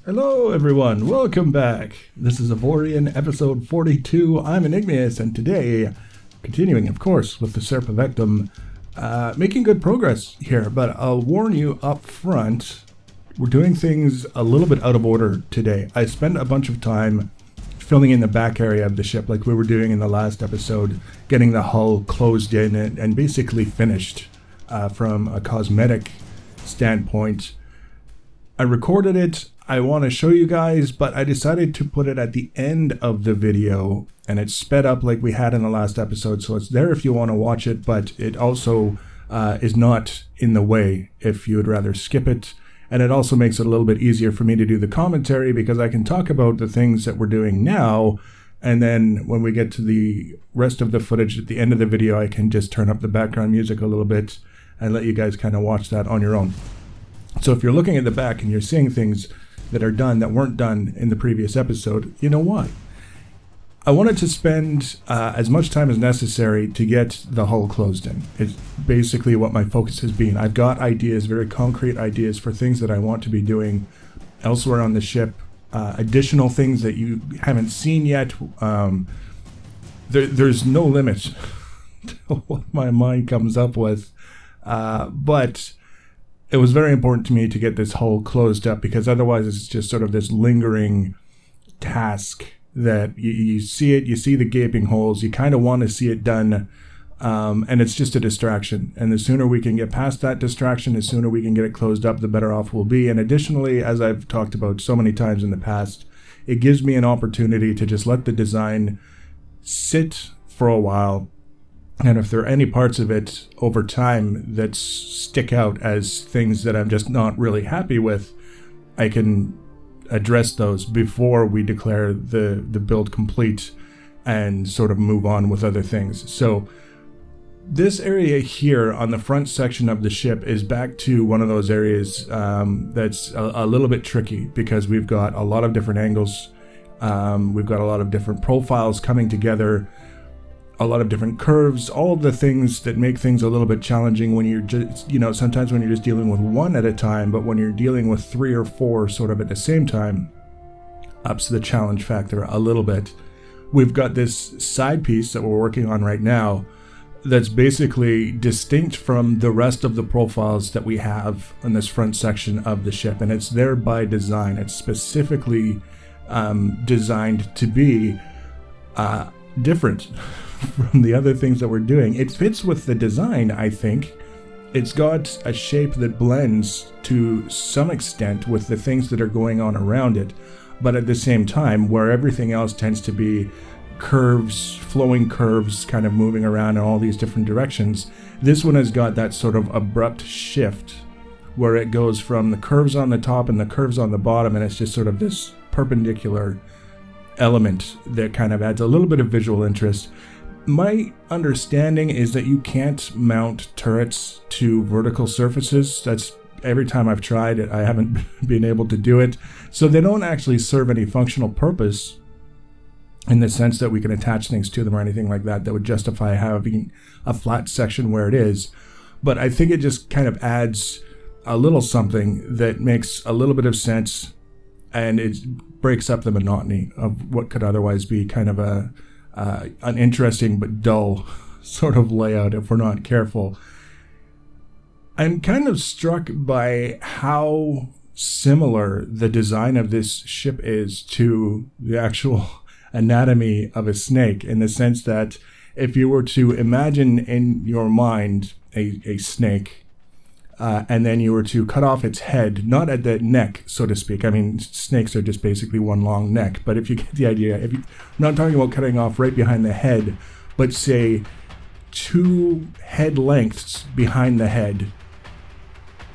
Hello everyone, welcome back. This is Avorion episode 42. I'm Enigmius, and today, continuing of course with the Serpovectem, making good progress here, but I'll warn you up front, we're doing things a little bit out of order today. I spent a bunch of time filling in the back area of the ship like we were doing in the last episode, getting the hull closed in and basically finished from a cosmetic standpoint. I recorded it. I want to show you guys, but I decided to put it at the end of the video, and it's sped up like we had in the last episode, so it's there if you want to watch it, but it also is not in the way if you would rather skip it. And it also makes it a little bit easier for me to do the commentary because I can talk about the things that we're doing now, and then when we get to the rest of the footage at the end of the video, I can just turn up the background music a little bit and let you guys kind of watch that on your own. So if you're looking at the back and you're seeing things that are done that weren't done in the previous episode, you know why. I wanted to spend as much time as necessary to get the hull closed in. It's basically what my focus has been. I've got ideas, very concrete ideas for things that I want to be doing elsewhere on the ship, additional things that you haven't seen yet. There's no limit to what my mind comes up with, but it was very important to me to get this hull closed up because otherwise it's just sort of this lingering task that you see it, you see the gaping holes, you kind of want to see it done, and it's just a distraction. And the sooner we can get past that distraction, the sooner we can get it closed up, the better off we'll be. And additionally, as I've talked about so many times in the past, it gives me an opportunity to just let the design sit for a while. And if there are any parts of it over time that stick out as things that I'm just not really happy with, I can address those before we declare the build complete and sort of move on with other things. So this area here on the front section of the ship is back to one of those areas that's a little bit tricky because we've got a lot of different angles, we've got a lot of different profiles coming together, a lot of different curves, all of the things that make things a little bit challenging when you're just, you know, sometimes when you're just dealing with one at a time, but when you're dealing with 3 or 4 sort of at the same time, ups the challenge factor a little bit. We've got this side piece that we're working on right now that's basically distinct from the rest of the profiles that we have on this front section of the ship, and it's there by design. It's specifically designed to be different from the other things that we're doing. It fits with the design, I think. It's got a shape that blends to some extent with the things that are going on around it, but at the same time, where everything else tends to be curves, flowing curves, kind of moving around in all these different directions, this one has got that sort of abrupt shift where it goes from the curves on the top and the curves on the bottom, and it's just sort of this perpendicular element that kind of adds a little bit of visual interest. My understanding is that you can't mount turrets to vertical surfaces. That's every time I've tried it, I haven't been able to do it. So they don't actually serve any functional purpose in the sense that we can attach things to them or anything like that that would justify having a flat section where it is. But I think it just kind of adds a little something that makes a little bit of sense, and it breaks up the monotony of what could otherwise be kind of an interesting but dull sort of layout if we're not careful. I'm kind of struck by how similar the design of this ship is to the actual anatomy of a snake, in the sense that if you were to imagine in your mind a snake, and then you were to cut off its head, not at the neck, so to speak. I mean, snakes are just basically one long neck, but if you get the idea, I'm not talking about cutting off right behind the head, but say 2 head lengths behind the head,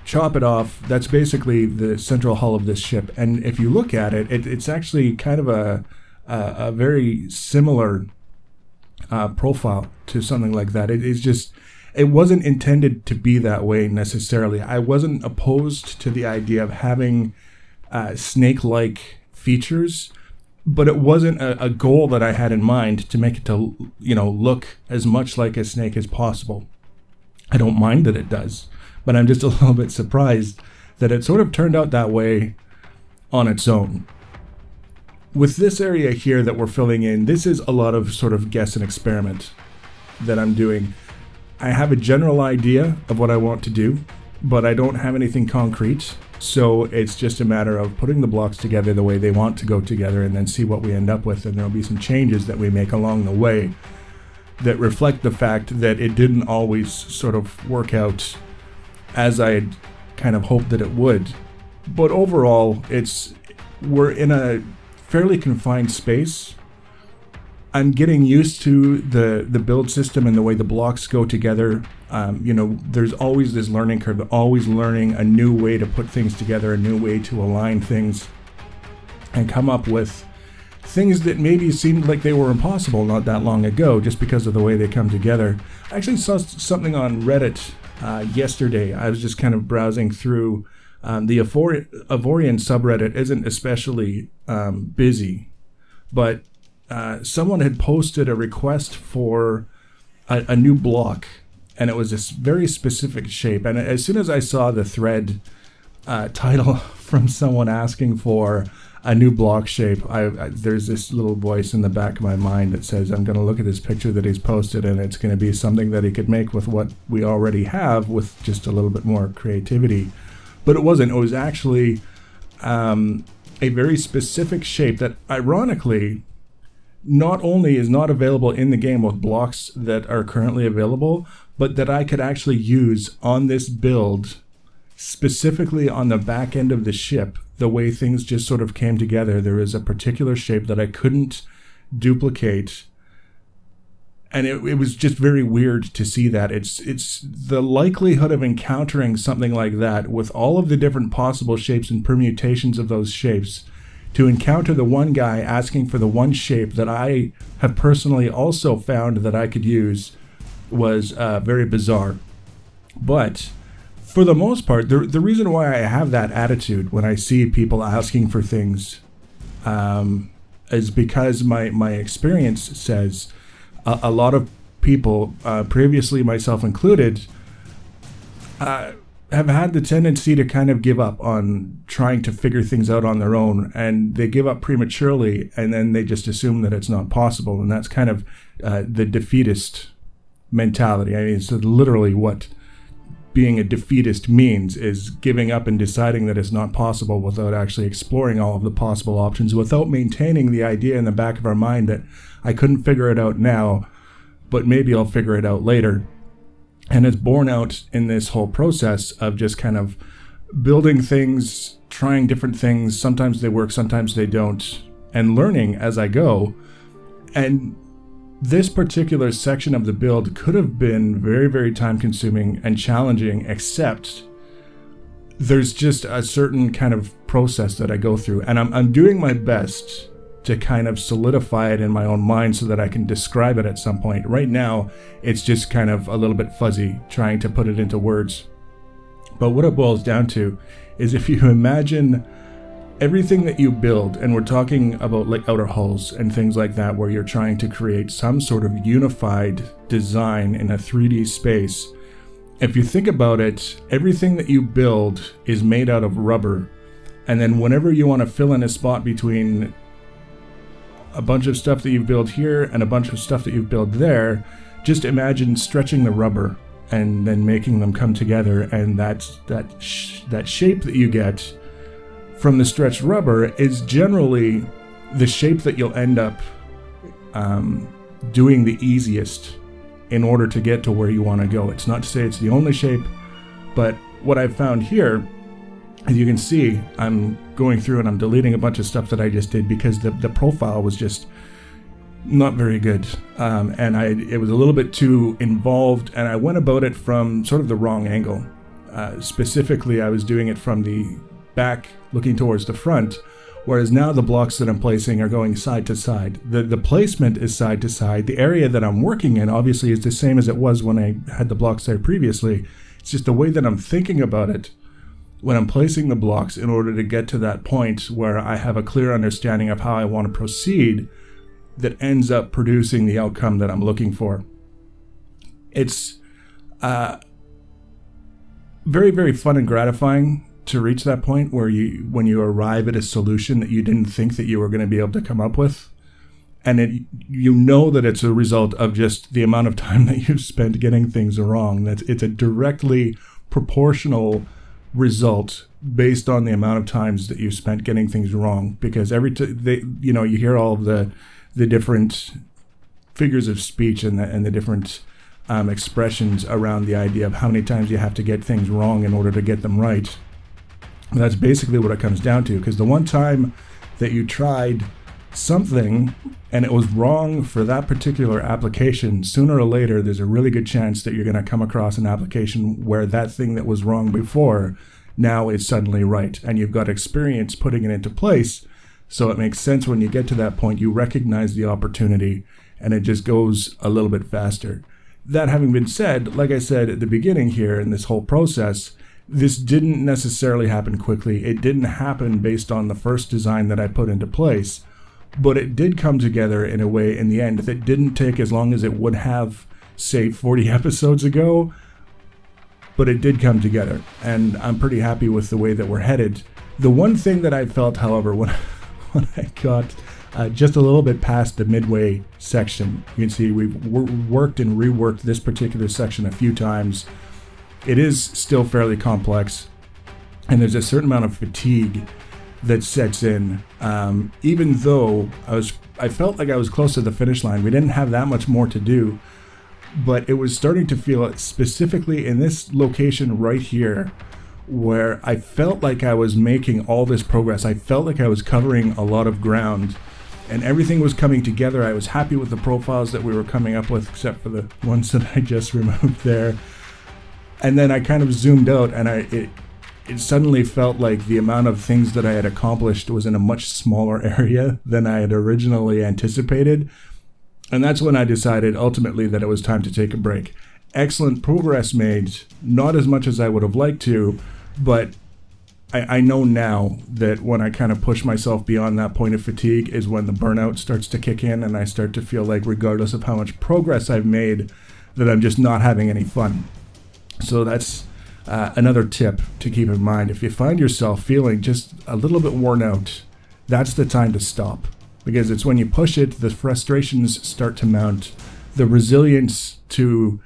chop it off, that's basically the central hull of this ship. And if you look at it, it's actually kind of a very similar profile to something like that. It's just, it wasn't intended to be that way necessarily. I wasn't opposed to the idea of having snake-like features, but it wasn't a goal that I had in mind to make it to, you know, look as much like a snake as possible. I don't mind that it does, but I'm just a little bit surprised that it sort of turned out that way on its own. With this area here that we're filling in, this is a lot of sort of guess and experiment that I'm doing. I have a general idea of what I want to do, but I don't have anything concrete. So it's just a matter of putting the blocks together the way they want to go together and then see what we end up with. And there'll be some changes that we make along the way that reflect the fact that it didn't always sort of work out as I had kind of hoped that it would. But overall, we're in a fairly confined space. I'm getting used to the build system and the way the blocks go together. You know, there's always this learning curve, always learning a new way to put things together, a new way to align things and come up with things that maybe seemed like they were impossible not that long ago just because of the way they come together. I actually saw something on Reddit yesterday. I was just kind of browsing through. The Avorion subreddit isn't especially busy, but someone had posted a request for a new block, and it was this very specific shape. And as soon as I saw the thread title from someone asking for a new block shape, there's this little voice in the back of my mind that says, I'm going to look at this picture that he's posted, and it's going to be something that he could make with what we already have with just a little bit more creativity. But it wasn't. It was actually a very specific shape that, ironically, not only is not available in the game with blocks that are currently available, but that I could actually use on this build, specifically on the back end of the ship. The way things just sort of came together, there is a particular shape that I couldn't duplicate. And it was just very weird to see that. It's the likelihood of encountering something like that with all of the different possible shapes and permutations of those shapes, to encounter the one guy asking for the one shape that I have personally also found that I could use was very bizarre. But for the most part, the reason why I have that attitude when I see people asking for things is because my experience says a lot of people, previously myself included, have had the tendency to kind of give up on trying to figure things out on their own, and they give up prematurely, and then they just assume that it's not possible. And that's kind of the defeatist mentality. I mean, it's literally what being a defeatist means, is giving up and deciding that it's not possible without actually exploring all of the possible options, without maintaining the idea in the back of our mind that I couldn't figure it out now, but maybe I'll figure it out later. And it's borne out in this whole process of just kind of building things, trying different things. Sometimes they work, sometimes they don't, and learning as I go. And this particular section of the build could have been very, very time consuming and challenging, except there's just a certain kind of process that I go through, and I'm doing my best to kind of solidify it in my own mind so that I can describe it at some point. Right now, it's just kind of a little bit fuzzy trying to put it into words. But what it boils down to is, if you imagine everything that you build, and we're talking about like outer hulls and things like that, where you're trying to create some sort of unified design in a 3D space. If you think about it, everything that you build is made out of rubber. And then whenever you want to fill in a spot between a bunch of stuff that you've built here and a bunch of stuff that you've built there, just imagine stretching the rubber and then making them come together, and that shape that you get from the stretched rubber is generally the shape that you'll end up doing the easiest in order to get to where you want to go. It's not to say it's the only shape, but what I've found here, as you can see, I'm going through and I'm deleting a bunch of stuff that I just did because the profile was just not very good, and it was a little bit too involved, and I went about it from sort of the wrong angle. Specifically, I was doing it from the back looking towards the front, whereas now the blocks that I'm placing are going side to side. The placement is side to side. The area that I'm working in obviously is the same as it was when I had the blocks there previously. It's just the way that I'm thinking about it when I'm placing the blocks in order to get to that point where I have a clear understanding of how I want to proceed that ends up producing the outcome that I'm looking for. It's very, very fun and gratifying to reach that point where when you arrive at a solution that you didn't think that you were going to be able to come up with, and you know that it's a result of just the amount of time that you've spent getting things wrong. It's a directly proportional result based on the amount of times that you spent getting things wrong. Because you hear all of the different figures of speech and the different expressions around the idea of how many times you have to get things wrong in order to get them right. And that's basically what it comes down to, because the one time that you tried something and it was wrong for that particular application, sooner or later there's a really good chance that you're going to come across an application where that thing that was wrong before now is suddenly right, and you've got experience putting it into place. So it makes sense when you get to that point, you recognize the opportunity and it just goes a little bit faster. That having been said, like I said at the beginning here in this whole process, this didn't necessarily happen quickly. It didn't happen based on the first design that I put into place, but it did come together in a way in the end that didn't take as long as it would have, say, 40 episodes ago, but it did come together, and I'm pretty happy with the way that we're headed. The one thing that I felt, however, when I got just a little bit past the midway section, you can see we've worked and reworked this particular section a few times. It is still fairly complex, and there's a certain amount of fatigue that sets in. Even though I felt like I was close to the finish line, we didn't have that much more to do, but it was starting to feel, specifically in this location right here, where I felt like I was making all this progress. I felt like I was covering a lot of ground, and everything was coming together. I was happy with the profiles that we were coming up with, except for the ones that I just removed there. And then I kind of zoomed out, and it suddenly felt like the amount of things that I had accomplished was in a much smaller area than I had originally anticipated. And that's when I decided ultimately that it was time to take a break. Excellent progress made, not as much as I would have liked to, but I know now that when I kind of push myself beyond that point of fatigue is when the burnout starts to kick in, and I start to feel like, regardless of how much progress I've made, that I'm just not having any fun. So that's another tip to keep in mind. If you find yourself feeling just a little bit worn out, that's the time to stop, because it's when you push it, the frustrations start to mount. The resilience to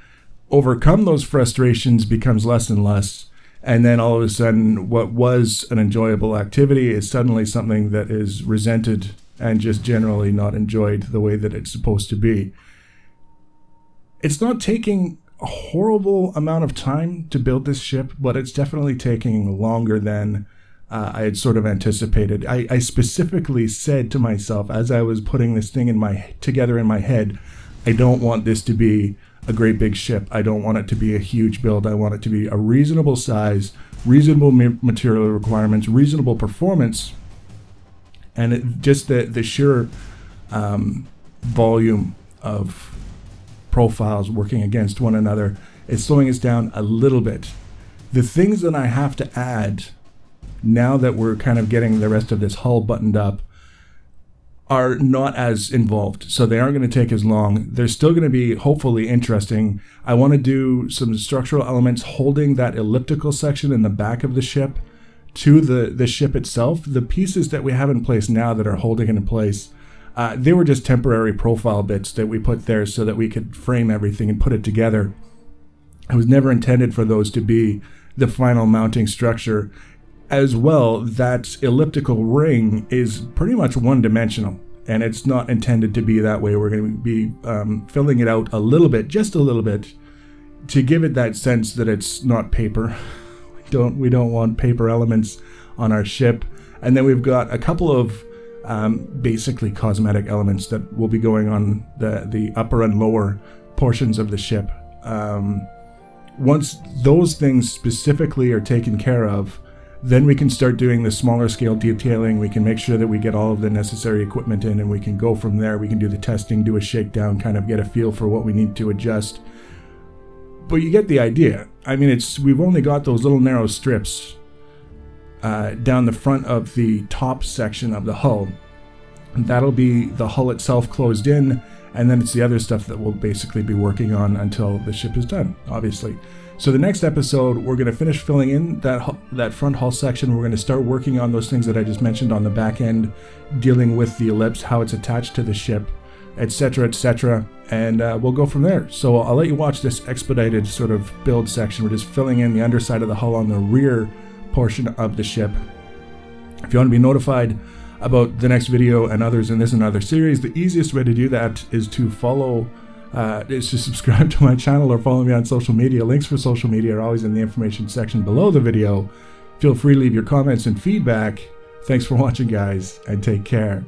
overcome those frustrations becomes less and less. And then all of a sudden, what was an enjoyable activity is suddenly something that is resented and just generally not enjoyed the way that it's supposed to be. It's not taking a horrible amount of time to build this ship, but it's definitely taking longer than I had sort of anticipated. I specifically said to myself as I was putting this thing together in my head, I don't want this to be a great big ship. I don't want it to be a huge build. I want it to be a reasonable size, reasonable material requirements, reasonable performance, and just the sheer volume of profiles working against one another is slowing us down a little bit. The things that I have to add now that we're kind of getting the rest of this hull buttoned up are not as involved, so they aren't going to take as long. They're still going to be hopefully interesting. I want to do some structural elements holding that elliptical section in the back of the ship to the ship itself. The pieces that we have in place now that are holding it in place, they were just temporary profile bits that we put there so that we could frame everything and put it together. It was never intended for those to be the final mounting structure. As well, that elliptical ring is pretty much one-dimensional, and it's not intended to be that way. We're going to be filling it out a little bit, just a little bit, to give it that sense that it's not paper. We don't want paper elements on our ship. And then we've got a couple of basically cosmetic elements that will be going on the upper and lower portions of the ship. Once those things specifically are taken care of, then we can start doing the smaller scale detailing. We can make sure that we get all of the necessary equipment in, and we can go from there. We can do the testing, do a shakedown, kind of get a feel for what we need to adjust. But you get the idea. I mean, we've only got those little narrow strips down the front of the top section of the hull. And that'll be the hull itself closed in, and then it's the other stuff that we'll basically be working on until the ship is done, obviously. So the next episode, we're going to finish filling in that front hull section. We're going to start working on those things that I just mentioned on the back end, dealing with the ellipse, how it's attached to the ship, etc., etc., and we'll go from there. So I'll let you watch this expedited sort of build section. We're just filling in the underside of the hull on the rear portion of the ship. If you want to be notified about the next video and others in this and other series, the easiest way to do that is to subscribe to my channel or follow me on social media. Links for social media are always in the information section below the video. Feel free to leave your comments and feedback. Thanks for watching, guys, and take care.